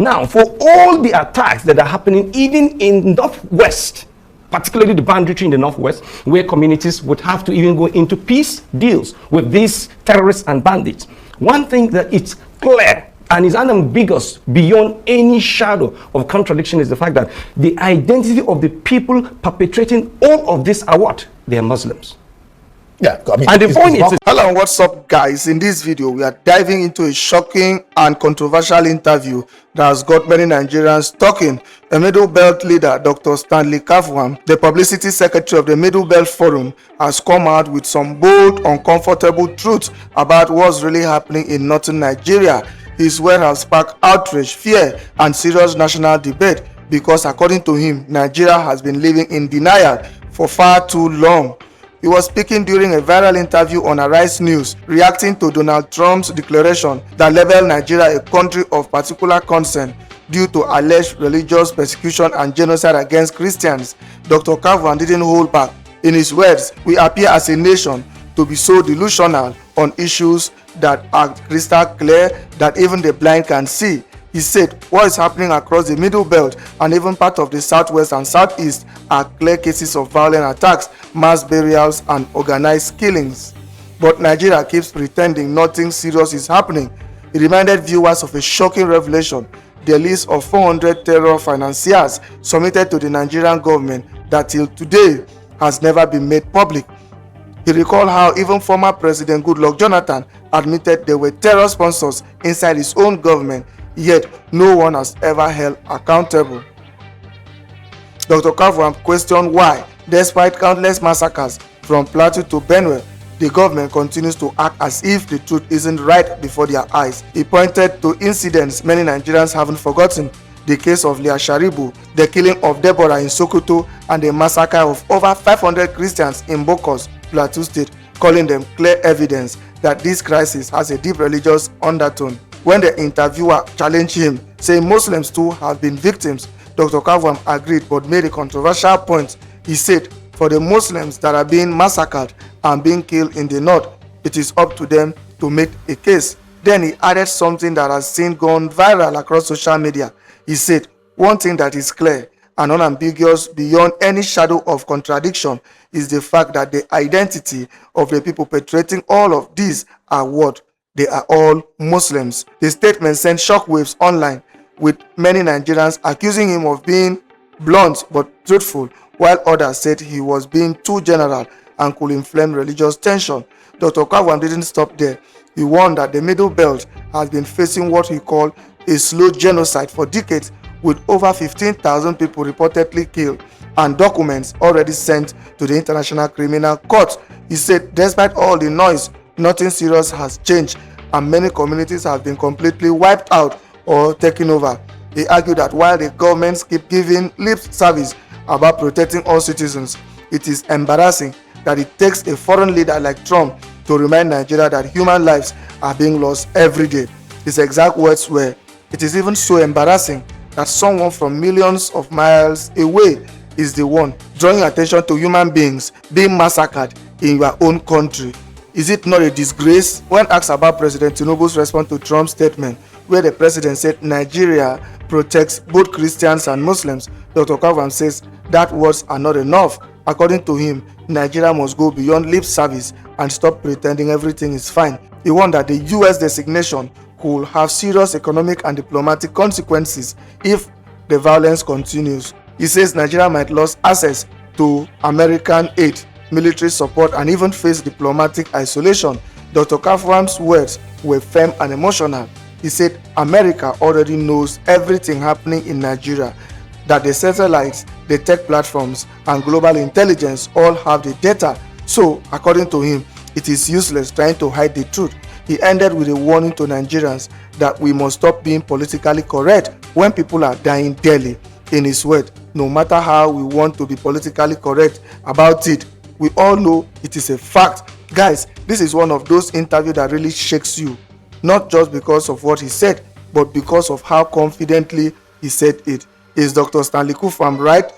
Now, for all the attacks that are happening even in Northwest, particularly the banditry in the Northwest, where communities would have to even go into peace deals with these terrorists and bandits, one thing that it's clear and is unambiguous beyond any shadow of contradiction is the fact that the identity of the people perpetrating all of this are what? They are Muslims. Yeah, I mean, and the point is, hello and what's up, guys? In this video, we are diving into a shocking and controversial interview that has got many Nigerians talking. A Middle Belt leader, Dr. Stanley Kafwan, the publicity secretary of the Middle Belt Forum, has come out with some bold, uncomfortable truths about what's really happening in northern Nigeria. His word has sparked outrage, fear, and serious national debate because, according to him, Nigeria has been living in denial for far too long. He was speaking during a viral interview on Arise News, reacting to Donald Trump's declaration that labeled Nigeria a country of particular concern due to alleged religious persecution and genocide against Christians. Dr. Kafwan didn't hold back. In his words, we appear as a nation to be so delusional on issues that are crystal clear that even the blind can see. He said what is happening across the Middle Belt and even part of the Southwest and Southeast are clear cases of violent attacks, mass burials, and organized killings. But Nigeria keeps pretending nothing serious is happening. He reminded viewers of a shocking revelation: the list of 400 terror financiers submitted to the Nigerian government that till today has never been made public. He recalled how even former President Goodluck Jonathan admitted there were terror sponsors inside his own government, yet no one has ever held accountable. Dr. Kafwan questioned why, despite countless massacres from Plateau to Benue, the government continues to act as if the truth isn't right before their eyes. He pointed to incidents many Nigerians haven't forgotten: the case of Leah Sharibu, the killing of Deborah in Sokoto, and the massacre of over 500 Christians in Bokos, Plateau State, calling them clear evidence that this crisis has a deep religious undertone. When the interviewer challenged him, saying Muslims too have been victims, Dr. Kafwan agreed but made a controversial point. He said, for the Muslims that are being massacred and being killed in the north, it is up to them to make a case. Then he added something that has since gone viral across social media. He said, one thing that is clear and unambiguous beyond any shadow of contradiction is the fact that the identity of the people perpetrating all of these are what? They are all Muslims. The statement sent shockwaves online, with many Nigerians accusing him of being blunt but truthful, while others said he was being too general and could inflame religious tension. Dr. Kafwan didn't stop there. He warned that the Middle Belt has been facing what he called a slow genocide for decades, with over 15,000 people reportedly killed and documents already sent to the International Criminal Court. He said despite all the noise, nothing serious has changed and many communities have been completely wiped out or taken over. He argued that while the governments keep giving lip service about protecting all citizens, it is embarrassing that it takes a foreign leader like Trump to remind Nigeria that human lives are being lost every day. His exact words were, "It is even so embarrassing that someone from millions of miles away is the one drawing attention to human beings being massacred in your own country. Is it not a disgrace?" When asked about President Tinubu's response to Trump's statement, where the president said Nigeria protects both Christians and Muslims, Dr. Kafwan says that words are not enough. According to him, Nigeria must go beyond lip service and stop pretending everything is fine. He warned that the US designation could have serious economic and diplomatic consequences if the violence continues. He says Nigeria might lose access to American aid, military support, and even face diplomatic isolation. Dr. Kafwan's words were firm and emotional. He said America already knows everything happening in Nigeria, that the satellites, the tech platforms, and global intelligence all have the data. So, according to him, it is useless trying to hide the truth. He ended with a warning to Nigerians that we must stop being politically correct when people are dying daily. In his word, no matter how we want to be politically correct about it, we all know it is a fact. Guys, this is one of those interviews that really shakes you, not just because of what he said, but because of how confidently he said it. Is Dr. Stanley Kafwan right?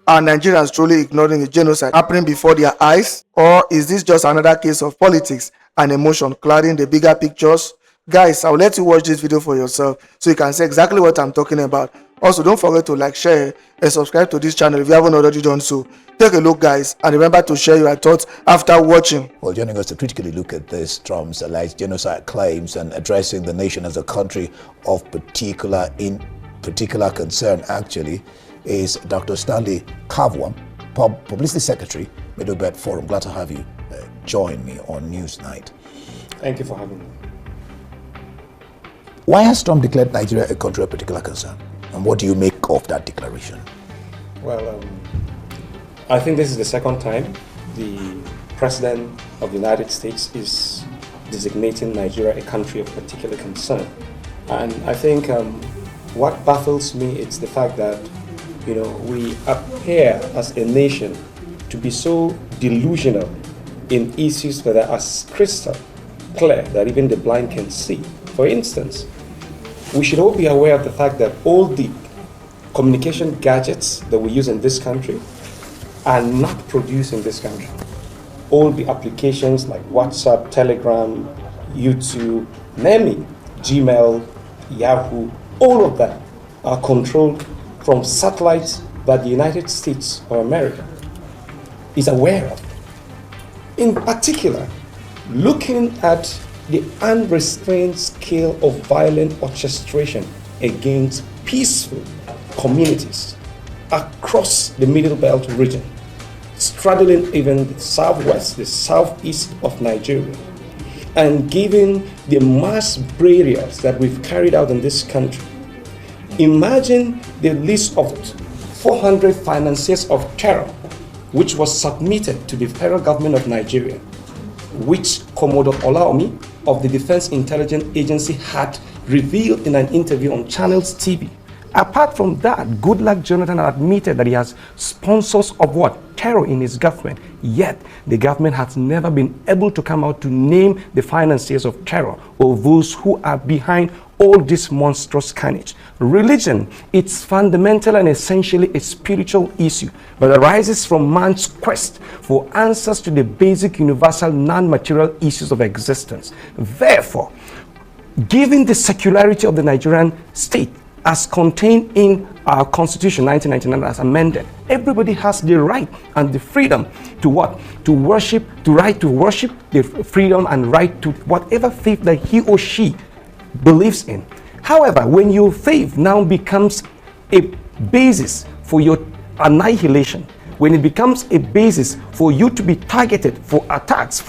Are Nigerians truly ignoring a genocide happening before their eyes? Or is this just another case of politics and emotion clouding the bigger pictures? Guys, I'll let you watch this video for yourself so you can see exactly what I'm talking about. Also, don't forget to like, share, and subscribe to this channel if you haven't already done so. Take a look, guys, and remember to share your thoughts after watching. Well, joining us to critically look at this, Trump's alleged genocide claims and addressing the nation as a country of particular concern, actually, is Dr. Stanley Kavwam, Publicity Secretary, Middle Belt Forum. Glad to have you join me on Newsnight. Thank you for having me. Why has Trump declared Nigeria a country of particular concern? And what do you make of that declaration? Well, I think this is the second time the President of the United States is designating Nigeria a country of particular concern. And I think what baffles me is the fact that, we appear as a nation to be so delusional in issues that are as crystal clear that even the blind can see. For instance, we should all be aware of the fact that all the communication gadgets that we use in this country are not produced in this country. All the applications like WhatsApp, Telegram, YouTube, name it, Gmail, Yahoo, all of that are controlled from satellites that the United States of America is aware of. In particular, looking at the unrestrained scale of violent orchestration against peaceful communities across the Middle Belt region, straddling even the southwest, the southeast of Nigeria, and given the mass burials that we've carried out in this country. Imagine the list of 400 financiers of terror which was submitted to the federal government of Nigeria, which Commodore Olaomi of the Defense Intelligence Agency had revealed in an interview on Channels TV. Apart from that, Goodluck Jonathan admitted that he has sponsors of what? Terror in his government. Yet, the government has never been able to come out to name the financiers of terror or those who are behind all this monstrous carnage. Religion, it's fundamental and essentially a spiritual issue, but arises from man's quest for answers to the basic universal non-material issues of existence. Therefore, given the secularity of the Nigerian state as contained in our Constitution 1999 as amended, everybody has the right and the freedom to what? To worship, the right to worship, the freedom and right to whatever faith that he or she believes in. However, when your faith now becomes a basis for your annihilation, when it becomes a basis for you to be targeted for attacks,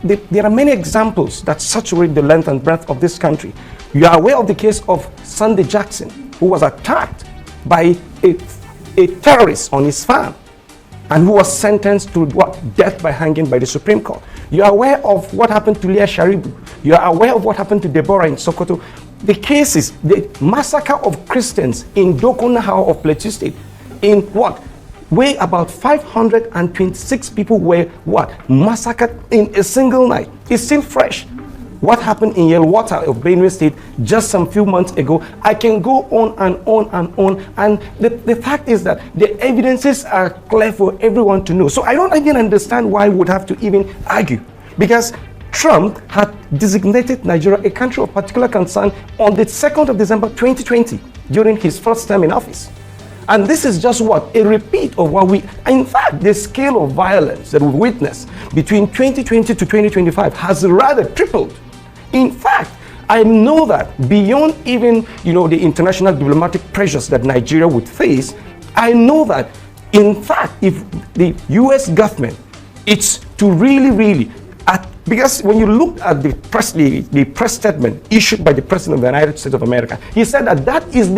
there are many examples that saturate the length and breadth of this country. You are aware of the case of Sunday Jackson, who was attacked by a terrorist on his farm and who was sentenced to death by hanging by the Supreme Court. You are aware of what happened to Leah Sharibu. You are aware of what happened to Deborah in Sokoto. The cases, the massacre of Christians in Dokonahao of Plateau State, in where about 526 people were massacred in a single night. It's still fresh. What happened in Yelwater of Benue State just some few months ago, I can go on and on and on. And the fact is that the evidences are clear for everyone to know. So I don't even understand why we would have to even argue. Because Trump had designated Nigeria a country of particular concern on the 2nd of December 2020 during his first term in office. And this is just a repeat of what in fact, the scale of violence that we witnessed between 2020 to 2025 has rather tripled. In fact, I know that beyond even, the international diplomatic pressures that Nigeria would face, I know that, in fact, if the US government, it's to really, because when you look at the press statement issued by the President of the United States of America, he said that is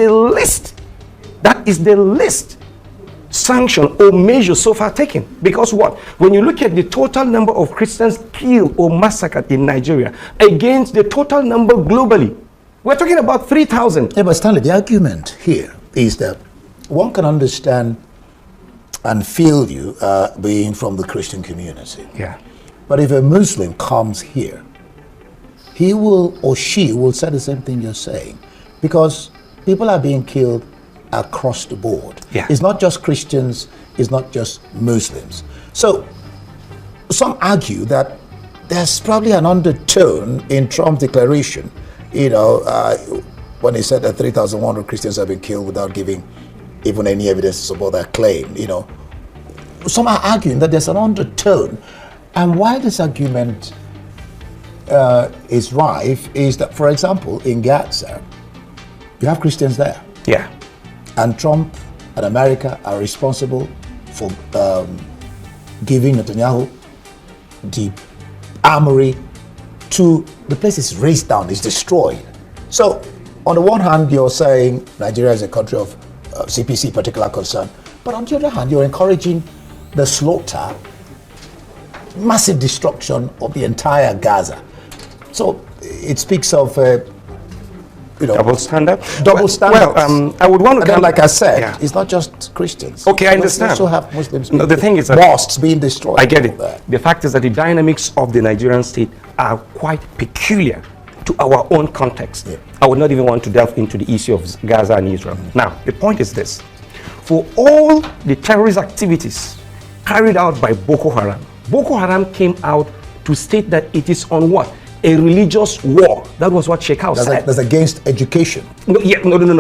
the least sanction or measure so far taken. Because when you look at the total number of Christians killed or massacred in Nigeria against the total number globally, we're talking about 3,000. Yeah, but Stanley, the argument here is that one can understand and feel you being from the Christian community. Yeah. But if a Muslim comes here, he will or she will say the same thing you're saying, because people are being killed across the board. Yeah. It's not just Christians, it's not just Muslims. So some argue that there's probably an undertone in Trump's declaration, when he said that 3,100 Christians have been killed without giving even any evidence to support that claim. Some are arguing that there's an undertone, and why this argument is rife is that, for example, in Gaza, you have Christians there. Yeah. And Trump and America are responsible for giving Netanyahu the armory to the place is razed down, is destroyed. So, on the one hand, you're saying Nigeria is a country of CPC particular concern, but on the other hand, you're encouraging the slaughter, massive destruction of the entire Gaza. So, it speaks of double standard. Double standard. Well, I would want to. And then, like I said, it's not just Christians. Okay, I understand. We also have Muslims. No, the thing is that mosques being destroyed. I get it. The fact is that the dynamics of the Nigerian state are quite peculiar to our own context. Yeah. I would not even want to delve into the issue of Gaza and Israel. Now, the point is this: for all the terrorist activities carried out by Boko Haram came out to state that it is on what? A religious war. That was what Shekau said. That's against education. No.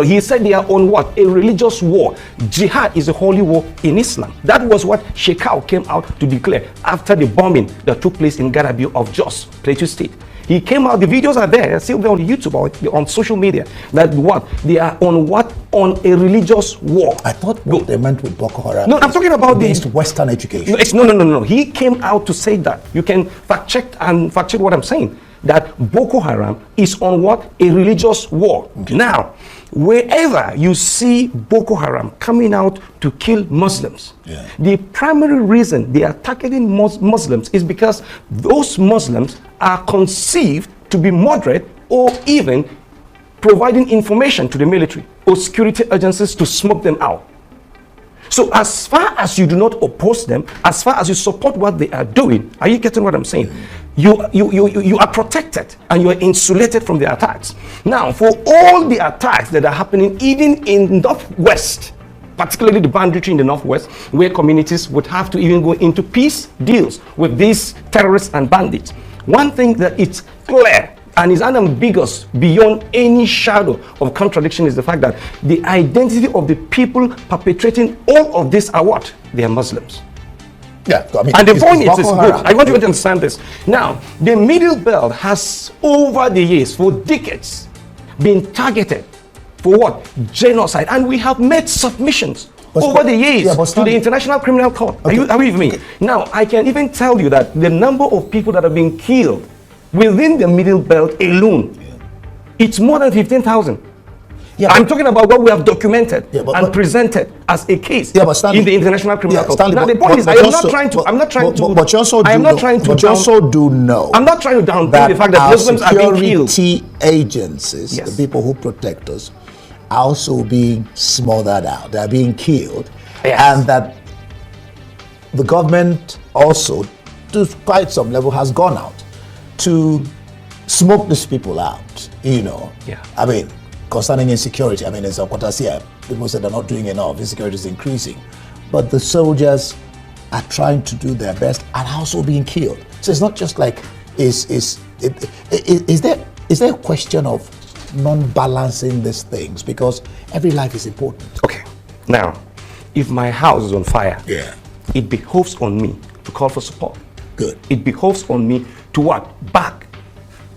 He said they are on what? A religious war. Jihad is a holy war in Islam. That was what Shekau came out to declare after the bombing that took place in Garabi of Jos, Plateau State. He came out, the videos are there, still there on YouTube or on social media, that what? They are on what? On a religious war. I thought what they meant with Boko Haram. No, I'm talking about against Western education. No. He came out to say that. You can fact check what I'm saying. That Boko Haram is on what? A religious war. Okay. Now, wherever you see Boko Haram coming out to kill Muslims, the primary reason they are targeting Muslims is because those Muslims are conceived to be moderate or even providing information to the military or security agencies to smoke them out. So as far as you do not oppose them, as far as you support what they are doing, are you getting what I'm saying? You are protected and you are insulated from the attacks. Now, for all the attacks that are happening even in Northwest, particularly the banditry in the Northwest, where communities would have to even go into peace deals with these terrorists and bandits, one thing that it's clear and is unambiguous beyond any shadow of contradiction is the fact that the identity of the people perpetrating all of this are what? They are Muslims. Yeah, I mean, and the point is good. I want you to understand this. Now, the Middle Belt has, over the years, for decades, been targeted for what? Genocide. And we have made submissions over the years to the International Criminal Court. Okay. Are you with me? Okay. Now, I can even tell you that the number of people that have been killed within the Middle Belt alone, it's more than 15,000. Yeah, I'm talking about what we have documented and presented as a case in the International Criminal Court. Now the point is, I'm not trying to downplay the fact that Muslims are being killed. Security agencies, the people who protect us, are also being smothered out. They are being killed, and that the government also, to quite some level, has gone out to smoke these people out. I mean, concerning insecurity, I mean, as Akwatasia, people said they're not doing enough, insecurity is increasing. But the soldiers are trying to do their best and also being killed. So it's not just like, is there a question of non-balancing these things? Because every life is important. Okay. Now, if my house is on fire, it behoves on me to call for support. Good. It behoves on me to what? Bark.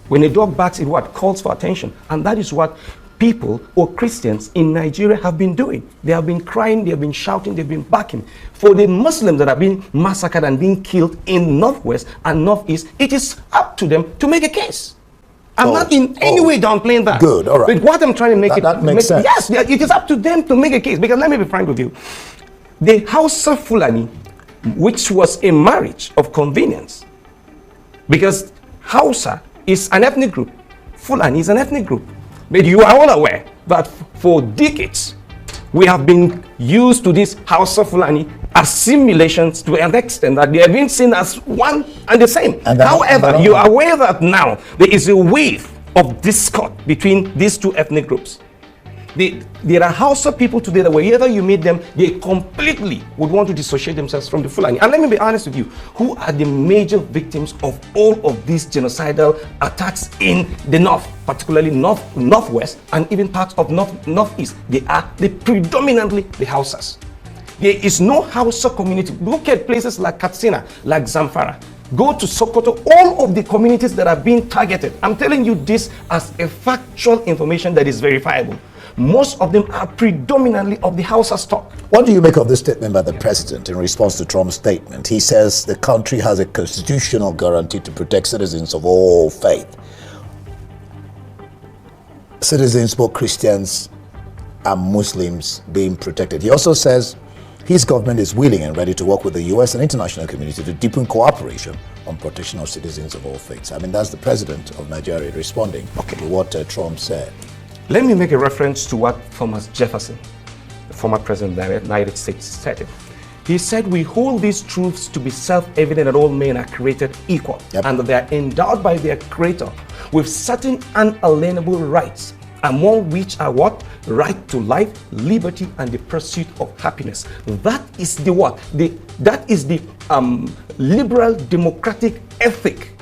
When a dog barks, it what? Calls for attention. And that is what people or Christians in Nigeria have been doing. They have been crying, they have been shouting, they've been barking. For the Muslims that have been massacred and being killed in Northwest and Northeast, it is up to them to make a case. I'm not in any way downplaying that. Good, all right. But what I'm trying to make that makes sense. Yes, it is up to them to make a case. Because let me be frank with you. The Hausa Fulani, which was a marriage of convenience, because Hausa is an ethnic group, Fulani is an ethnic group. But you are all aware that for decades, we have been used to this Hausa Fulani assimilations to an extent that they have been seen as one and the same. However, you are aware that now there is a wave of discord between these two ethnic groups. There are Hausa people today that wherever you meet them, they completely would want to dissociate themselves from the Fulani. And let me be honest with you, who are the major victims of all of these genocidal attacks in the north, particularly northwest, and even parts of northeast? They are predominantly the Hausas. There is no Hausa community. Look at places like Katsina, like Zamfara. Go to Sokoto, all of the communities that are being targeted. I'm telling you this as a factual information that is verifiable. Most of them are predominantly of the Hausa stock. What do you make of this statement by the president in response to Trump's statement? He says the country has a constitutional guarantee to protect citizens of all faith. Citizens, both Christians and Muslims, being protected. He also says his government is willing and ready to work with the U.S. and international community to deepen cooperation on protection of citizens of all faiths. I mean, that's the president of Nigeria responding to what Trump said. Let me make a reference to what Thomas Jefferson, the former president of the United States, said. He said, we hold these truths to be self-evident that all men are created equal, and that they are endowed by their creator with certain unalienable rights, among which are what? Right to life, liberty, and the pursuit of happiness. That is the what? That is the liberal democratic ethic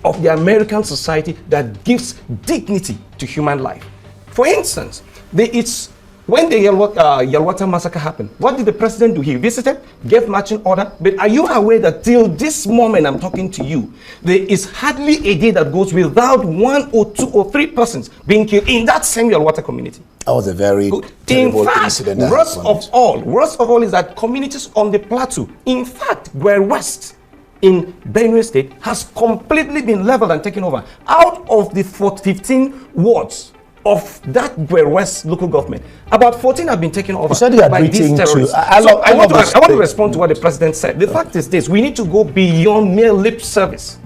of the American society that gives dignity to human life. For instance, when the Yelwata massacre happened, what did the president do? He visited, gave marching order. But are you aware that till this moment I'm talking to you, there is hardly a day that goes without 1 or 2 or 3 persons being killed in that same Yelwata community? That was a very terrible incident. Worst of all is that communities on the plateau, in fact, where West in Benue State has completely been leveled and taken over. Out of the 15 wards of that West local government, about 14 have been taken over by these terrorists. I want to respond to what the president said. The fact is this: we need to go beyond mere lip service.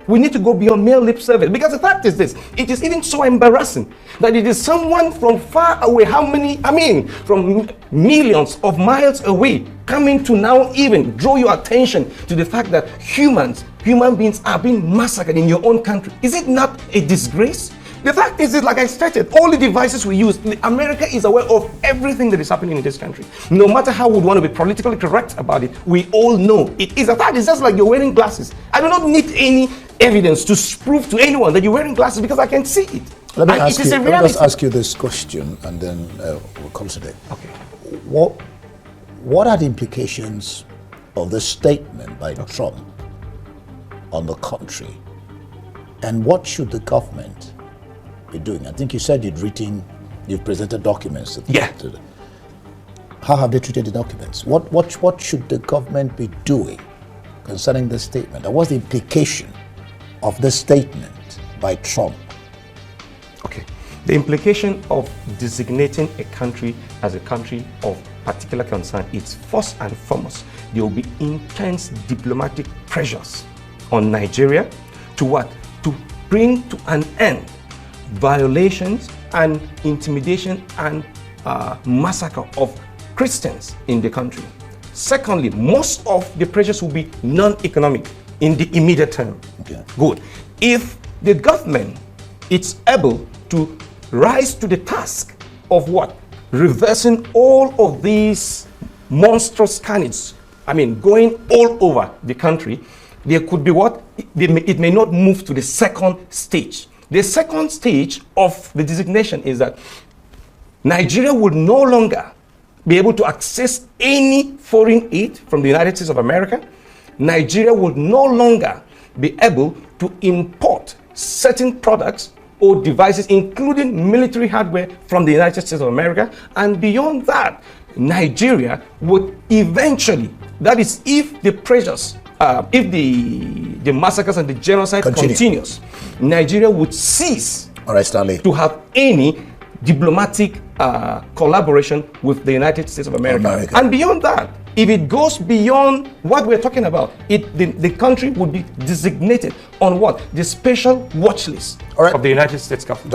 We need to go beyond mere lip service, because the fact is this: it is even so embarrassing that it is someone from far away, from millions of miles away, coming to now even draw your attention to the fact that human beings are being massacred in your own country. Is it not a disgrace? The fact is, like I stated, all the devices we use, America is aware of everything that is happening in this country. No matter how we want to be politically correct about it, we all know it is a fact. It's just like you're wearing glasses. I do not need any evidence to prove to anyone that you're wearing glasses, because I can see it. Let me just ask you this question, and then we'll consider. Okay. What are the implications of this statement by Trump on the country, and what should the government be doing? I think you said you've presented documents. How have they treated the documents? What should the government be doing concerning this statement? And what's the implication of this statement by Trump? Okay. The implication of designating a country as a country of particular concern is, first and foremost, there will be intense diplomatic pressures on Nigeria to what? To bring to an end violations and intimidation and massacre of Christians in the country. Secondly, most of the pressures will be non-economic in the immediate term. Okay. Good. If the government is able to rise to the task of what? Reversing all of these monstrous carnage, going all over the country, there could be what? It may not move to the second stage. The second stage of the designation is that Nigeria would no longer be able to access any foreign aid from the United States of America. Nigeria would no longer be able to import certain products or devices, including military hardware, from the United States of America. And beyond that, Nigeria would eventually, that is if the pressures, if the massacres and the genocide continues, Nigeria would cease to have any diplomatic collaboration with the United States of America. And beyond that, if it goes beyond what we're talking about, the country would be designated on what? The special watch list of the United States government.